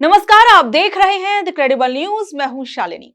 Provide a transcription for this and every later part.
नमस्कार, आप देख रहे हैं द क्रेडिबल न्यूज। मैं हूं शालिनी।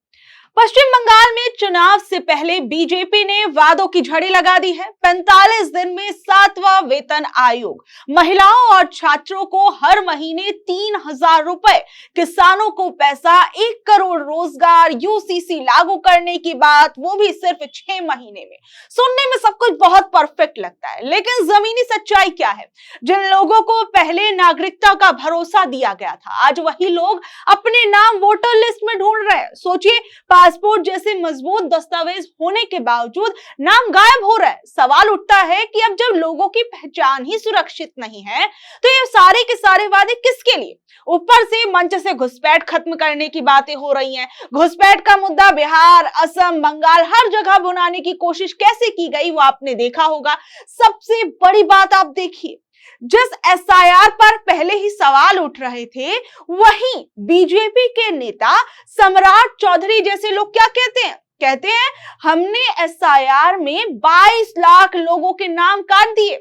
पश्चिम बंगाल में चुनाव से पहले बीजेपी ने वादों की झड़ी लगा दी है। 45 दिन में 7वां वेतन आयोग, महिलाओं और छात्रों को हर महीने 3000 रुपए, किसानों को पैसा, 1 करोड़ रोजगार, यूसीसी लागू करने की बात, वो भी सिर्फ 6 महीने में। सुनने में सब कुछ बहुत परफेक्ट लगता है, लेकिन जमीनी सच्चाई क्या है? जिन लोगों को पहले नागरिकता का भरोसा दिया गया था, आज वही लोग अपने नाम वोटर लिस्ट में ढूंढ रहे हैं। सोचिए, पासपोर्ट जैसे मजबूत दस्तावेज होने के बावजूद नाम गायब हो रहा है। सवाल उठता है कि अब जब लोगों की पहचान ही सुरक्षित नहीं है, तो ये सारे के सारे वादे किसके लिए? ऊपर से मंच से घुसपैठ खत्म करने की बातें हो रही हैं। घुसपैठ का मुद्दा बिहार, असम, बंगाल, हर जगह बुनाने की कोशिश कैसे की गई वो आपने देखा होगा। सबसे बड़ी बात आप देखिए, जिस एसआईआर पर पहले ही सवाल उठ रहे थे, वहीं बीजेपी के नेता सम्राट चौधरी जैसे लोग क्या कहते हैं हमने एसआईआर में 22 लाख लोगों के नाम काट दिए।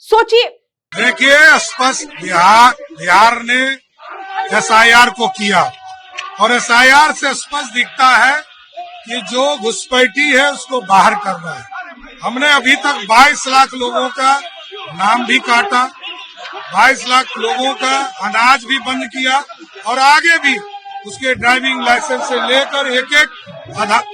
सोचिए, देखिए, स्पष्ट बिहार ने एसआईआर को किया और एसआईआर से स्पष्ट दिखता है कि जो घुसपैठी है उसको बाहर करना है। हमने अभी तक 22 लाख लोगों का नाम भी काटा, 22 लाख लोगों का अनाज भी बंद किया और आगे भी उसके ड्राइविंग लाइसेंस से लेकर एक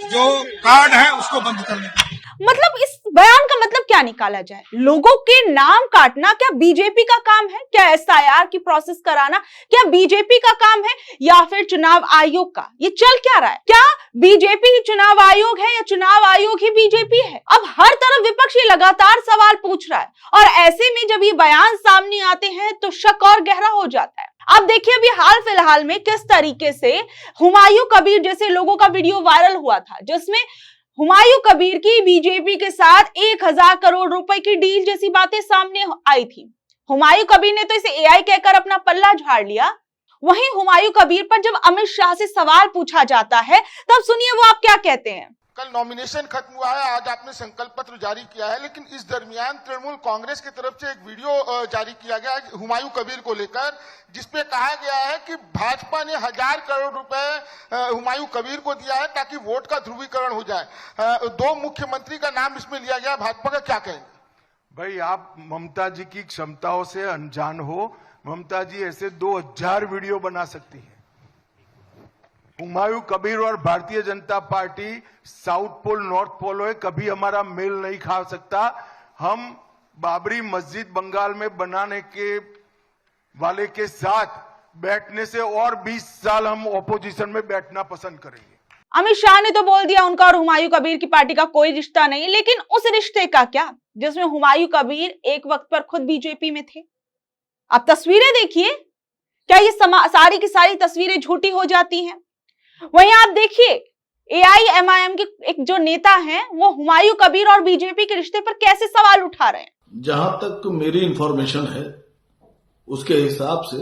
जो कार्ड है उसको बंद करने का। मतलब इस बयान का मतलब क्या निकाला जाए? लोगों के नाम काटना क्या बीजेपी का काम है? क्या एसआईआर की प्रोसेस कराना क्या बीजेपी का काम है, या फिर चुनाव आयोग का? ये चल क्या रहा है? क्या बीजेपी ही चुनाव आयोग है या चुनाव आयोग ही बीजेपी है? अब हर तरफ विपक्ष ये लगातार सवाल पूछ रहा है, और ऐसे में जब ये बयान सामने आते हैं तो शक और गहरा हो जाता है। अब देखिए, अभी हाल फिलहाल में किस तरीके से हुमायूं कबीर जैसे लोगों का वीडियो वायरल हुआ था, जिसमें हुमायूं कबीर की बीजेपी के साथ 1000 करोड़ रुपए की डील जैसी बातें सामने आई थी। हुमायूं कबीर ने तो इसे एआई कहकर अपना पल्ला झाड़ लिया। वहीं हुमायूं कबीर पर जब अमित शाह से सवाल पूछा जाता है, तब सुनिए वो आप क्या कहते हैं। कल नॉमिनेशन खत्म हुआ है, आज आपने संकल्प पत्र जारी किया है, लेकिन इस दरमियान तृणमूल कांग्रेस की तरफ से एक वीडियो जारी किया गया है हुमायूं कबीर को लेकर, जिसपे कहा गया है कि भाजपा ने 1000 करोड़ रुपए हुमायूं कबीर को दिया है ताकि वोट का ध्रुवीकरण हो जाए। 2 मुख्यमंत्री का नाम इसमें लिया गया। भाजपा का क्या कहेंगे? भाई, आप ममता जी की क्षमताओं से अनजान हो। ममता जी ऐसे 2000 वीडियो बना सकती है। हुमायूं कबीर और Bharatiya Janata Party south pole north pole है, कभी हमारा मेल नहीं खा सकता। हम बाबरी मस्जिद बंगाल में बनाने के वाले के साथ बैठने से और 20 साल हम ऑपोजिशन में बैठना पसंद करेंगे। अमित शाह ने तो बोल दिया उनका और हुमायूं कबीर की पार्टी का कोई रिश्ता नहीं, लेकिन उस रिश्ते का क्या जिसमें हुमायूं कबीर एक वक्त पर खुद बीजेपी में थे। अब तस्वीरें देखिए, क्या ये सारी की सारी तस्वीरें झूठी हो जाती हैं? वहीं आप देखिए, एआईएमआईएम के एक जो नेता हैं, वो हुमायूं कबीर और बीजेपी के रिश्ते पर कैसे सवाल उठा रहे हैं। जहां तक मेरी इंफॉर्मेशन है, उसके हिसाब से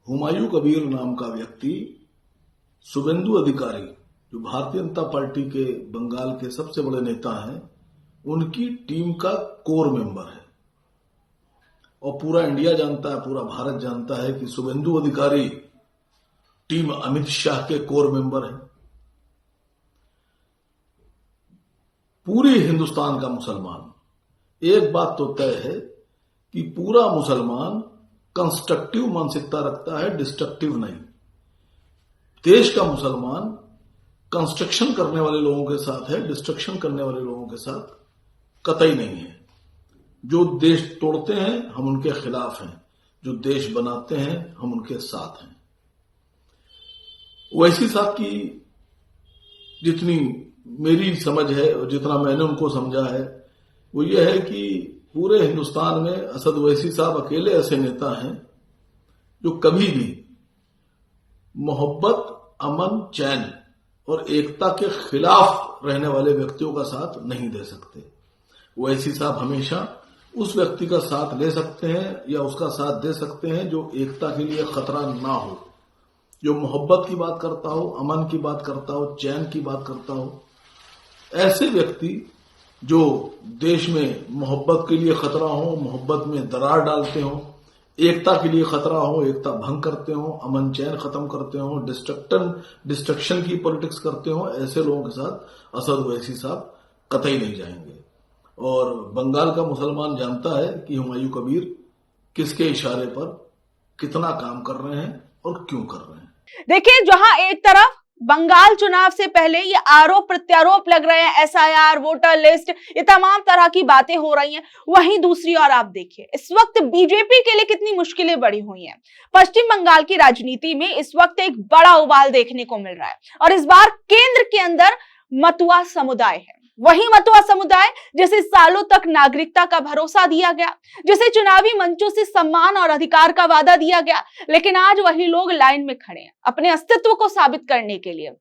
हुमायूं कबीर नाम का व्यक्ति शुभेंदु अधिकारी, जो भारतीय जनता पार्टी के बंगाल के सबसे बड़े नेता हैं, उनकी टीम का कोर मेंबर है। और पूरा इंडिया जानता है, पूरा भारत जानता है कि शुभेंदु अधिकारी टीम अमित शाह के कोर मेंबर है। पूरे हिंदुस्तान का मुसलमान, एक बात तो तय है कि पूरा मुसलमान कंस्ट्रक्टिव मानसिकता रखता है, डिस्ट्रक्टिव नहीं। देश का मुसलमान कंस्ट्रक्शन करने वाले लोगों के साथ है, डिस्ट्रक्शन करने वाले लोगों के साथ कतई नहीं है। जो देश तोड़ते हैं हम उनके खिलाफ हैं, जो देश बनाते हैं हम उनके साथ हैं। वैसी साहब की जितनी मेरी समझ है और जितना मैंने उनको समझा है, वो ये है कि पूरे हिंदुस्तान में असद वैसी साहब अकेले ऐसे नेता हैं जो कभी भी मोहब्बत, अमन, चैन और एकता के खिलाफ रहने वाले व्यक्तियों का साथ नहीं दे सकते। वैसी साहब हमेशा उस व्यक्ति का साथ ले सकते हैं या उसका साथ दे सकते हैं जो एकता के लिए खतरा ना हो, जो मोहब्बत की बात करता हो, अमन की बात करता हो, चैन की बात करता हो। ऐसे व्यक्ति जो देश में मोहब्बत के लिए खतरा हो, मोहब्बत में दरार डालते हो, एकता के लिए खतरा हो, एकता भंग करते हो, अमन चैन खत्म करते हो, डिस्ट्रक्शन की पॉलिटिक्स करते हो, ऐसे लोगों के साथ असद ओवैसी साहब कतई नहीं जाएंगे। और बंगाल का मुसलमान जानता है कि हुमायूं कबीर किसके इशारे पर कितना काम कर रहे हैं और क्यों कर रहे हैं। देखिए, जहां एक तरफ बंगाल चुनाव से पहले ये आरोप प्रत्यारोप लग रहे हैं, एसआईआर, वोटर लिस्ट, ये तमाम तरह की बातें हो रही हैं, वहीं दूसरी ओर आप देखिए इस वक्त बीजेपी के लिए कितनी मुश्किलें बढ़ी हुई हैं। पश्चिम बंगाल की राजनीति में इस वक्त एक बड़ा उबाल देखने को मिल रहा है और इस बार केंद्र के अंदर मतुआ समुदाय है। वही मतुआ समुदाय जिसे सालों तक नागरिकता का भरोसा दिया गया, जिसे चुनावी मंचों से सम्मान और अधिकार का वादा दिया गया, लेकिन आज वही लोग लाइन में खड़े हैं अपने अस्तित्व को साबित करने के लिए।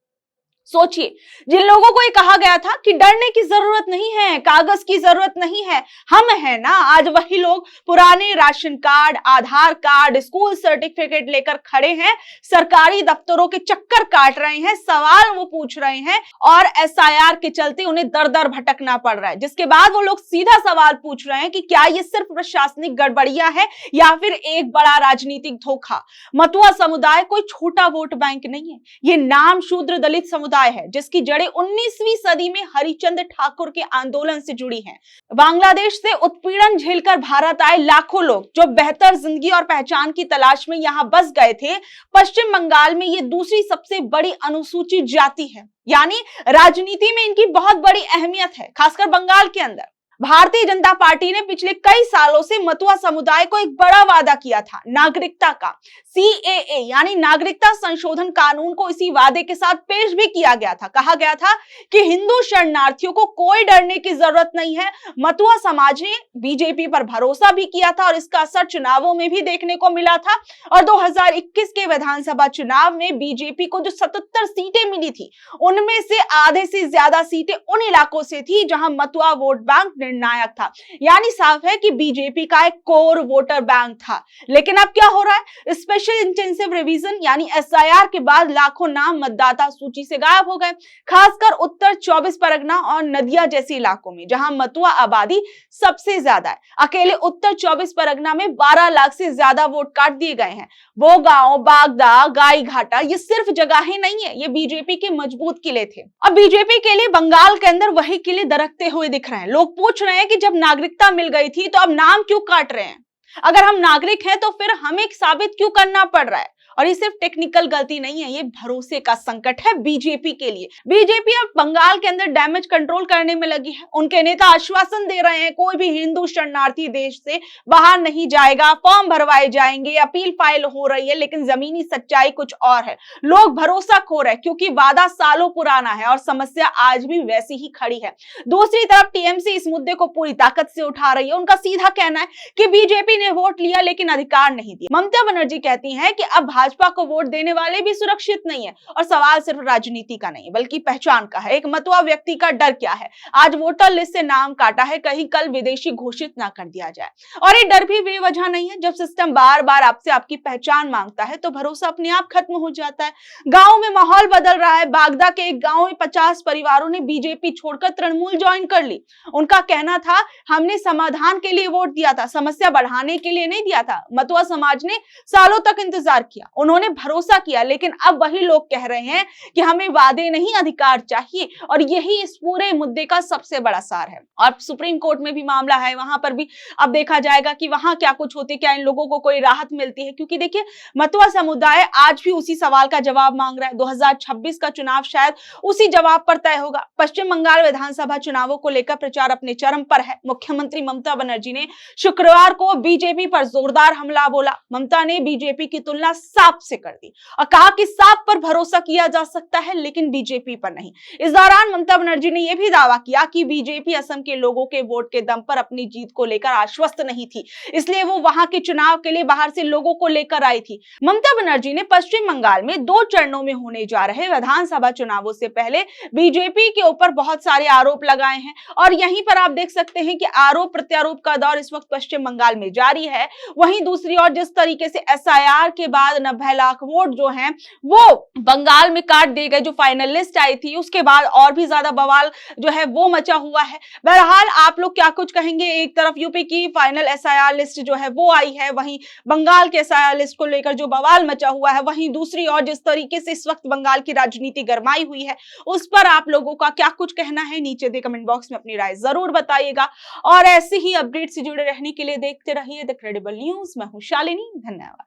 सोचिए, जिन लोगों को ये कहा गया था कि डरने की जरूरत नहीं है, कागज की जरूरत नहीं है, हम हैं ना, आज वही लोग पुराने राशन कार्ड, आधार कार्ड, स्कूल सर्टिफिकेट लेकर खड़े हैं, सरकारी दफ्तरों के चक्कर काट रहे हैं, सवाल वो पूछ रहे हैं और एसआईआर के चलते उन्हें दर दर भटकना पड़ रहा है। जिसके बाद वो लोग सीधा सवाल पूछ रहे हैं कि क्या ये सिर्फ प्रशासनिक गड़बड़ियां है या फिर एक बड़ा राजनीतिक धोखा। मतुआ समुदाय कोई छोटा वोट बैंक नहीं है, ये नाम शूद्र दलित समुदाय है जिसकी जड़ें 19वीं सदी में हरिचंद ठाकुर के आंदोलन से जुड़ी हैं। बांग्लादेश से उत्पीड़न झेलकर भारत आए लाखों लोग जो बेहतर जिंदगी और पहचान की तलाश में यहां बस गए थे, पश्चिम बंगाल में ये दूसरी सबसे बड़ी अनुसूचित जाति है, यानी राजनीति में इनकी बहुत बड़ी अहमियत है, खासकर बंगाल के अंदर। भारतीय जनता पार्टी ने पिछले कई सालों से मतुआ समुदाय को एक बड़ा वादा किया था, नागरिकता का। सीएए यानी नागरिकता संशोधन कानून को इसी वादे के साथ पेश भी किया गया था। कहा गया था कि हिंदू शरणार्थियों को कोई डरने की जरूरत नहीं है। मतुआ समाज ने बीजेपी पर भरोसा भी किया था और इसका असर चुनावों में भी देखने को मिला था। और 2021 के विधानसभा चुनाव में बीजेपी को जो 77 सीटें मिली थी, उनमें से आधे से ज्यादा सीटें उन इलाकों से थी जहां मतुआ वोट बैंक निर्णायक था। यानी साफ है कि बीजेपी का एक कोर वोटर बैंक था। लेकिन अब क्या हो रहा है? स्पेशल इंटेंसिव रिवीजन यानी एसआईआर के बाद लाखों नाम मतदाता सूची से गायब हो गए, खासकर उत्तर 24 परगना और नदिया जैसे इलाकों में जहां मतुआ आबादी सबसे ज्यादा है। अकेले उत्तर 24 परगना में 12 लाख से ज्यादा वोट काट दिए गए हैं। वो गांव, बागदा, गाई घाटा ये सिर्फ जगहें नहीं है, ये बीजेपी के मजबूत किले थे। अब बीजेपी के लिए बंगाल के अंदर वही किले दरकते हुए दिख रहे हैं। लोग पूछ रहे हैं कि जब नागरिकता मिल गई थी तो अब नाम क्यों काट रहे हैं? अगर हम नागरिक हैं तो फिर हमें साबित क्यों करना पड़ रहा है? और ये सिर्फ टेक्निकल गलती नहीं है, ये भरोसे का संकट है बीजेपी के लिए। बीजेपी अब बंगाल के अंदर डैमेज कंट्रोल करने में लगी है। उनके नेता आश्वासन दे रहे हैं कोई भी हिंदू शरणार्थी देश से बाहर नहीं जाएगा, फॉर्म भरवाए जाएंगे, अपील फाइल हो रही है, लेकिन जमीनी सच्चाई कुछ और है। लोग भरोसा खो रहे हैं क्योंकि वादा सालों पुराना है और समस्या आज भी वैसी ही खड़ी है। दूसरी तरफ टीएमसी इस मुद्दे को पूरी ताकत से उठा रही है। उनका सीधा कहना है कि बीजेपी ने वोट लिया लेकिन अधिकार नहीं दिया। ममता बनर्जी कहती हैं कि अब भाजपा को वोट देने वाले भी सुरक्षित नहीं है और सवाल सिर्फ राजनीति का नहीं बल्कि पहचान का है। एक मतुआ व्यक्ति का डर क्या है? आज वोटर लिस्ट से नाम काटा है, कहीं कल विदेशी घोषित ना कर दिया जाए। और ये डर भी बेवजह नहीं है। जब सिस्टम बार बार आपसे आपकी पहचान मांगता है तो भरोसा अपने आप खत्म हो जाता है। गांव में माहौल बदल रहा है। बागदा के एक गांव में 50 परिवारों ने बीजेपी छोड़कर तृणमूल ज्वाइन कर ली। उनका कहना था हमने समाधान के लिए वोट दिया था, समस्या बढ़ाने के लिए नहीं दिया था। मतुआ समाज ने सालों तक इंतजार किया, उन्होंने भरोसा किया, लेकिन अब वही लोग कह रहे हैं कि हमें वादे नहीं अधिकार चाहिए। और यही इस पूरे मुद्दे का सबसे बड़ा सार है। और सुप्रीम कोर्ट में भी मामला है, वहां पर भी अब देखा जाएगा कि वहां क्या कुछ होते, क्या इन लोगों को कोई राहत मिलती है। क्योंकि देखिए, मतुआ समुदाय आज भी उसी सवाल का जवाब मांग रहा है। 2026 का चुनाव शायद उसी जवाब पर तय होगा। पश्चिम बंगाल विधानसभा चुनावों को लेकर प्रचार अपने चरम पर है। मुख्यमंत्री ममता बनर्जी ने शुक्रवार को बीजेपी पर जोरदार हमला बोला। ममता ने बीजेपी की तुलना सांप से कर दी और कहा कि सांप पर भरोसा किया जा सकता है लेकिन बीजेपी पर नहीं। इस दौरान ममता बनर्जी ने यह भी दावा किया कि बीजेपी असम के लोगों के वोट के दम पर अपनी जीत को लेकर आश्वस्त नहीं थी, इसलिए वो वहां के चुनाव के लिए बाहर से लोगों को लेकर आई थी। ममता बनर्जी ने पश्चिम बंगाल में 2 चरणों में होने जा रहे विधानसभा चुनावों से पहले बीजेपी के ऊपर बहुत सारे आरोप लगाए हैं। और यहीं पर आप देख सकते हैं कि आरोप प्रत्यारोप का दौर इस वक्त पश्चिम बंगाल में जारी है। वहीं दूसरी ओर जिस तरीके से एसआईआर के बाद 90 लाख वोट जो हैं वो बंगाल में काट दिए गए। जो फाइनल लिस्ट आई थी उसके बाद और भी ज्यादा बवाल जो है वो मचा हुआ है। बहरहाल आप लोग क्या कुछ कहेंगे? एक तरफ यूपी की फाइनल एसआईआर लिस्ट जो है वो आई है, वहीं बंगाल के एसआईआर लिस्ट को लेकर जो बवाल मचा हुआ है, वहीं दूसरी ओर जिस तरीके से इस वक्त बंगाल की राजनीति गरमाई हुई है उस पर आप लोगों का क्या कुछ कहना है? नीचे दे कमेंट बॉक्स में अपनी राय जरूर बताइएगा और ऐसे ही अपडेट से जुड़े रहने के लिए देखते रहिए द क्रेडिबल न्यूज। मैं हूं शालिनी, धन्यवाद।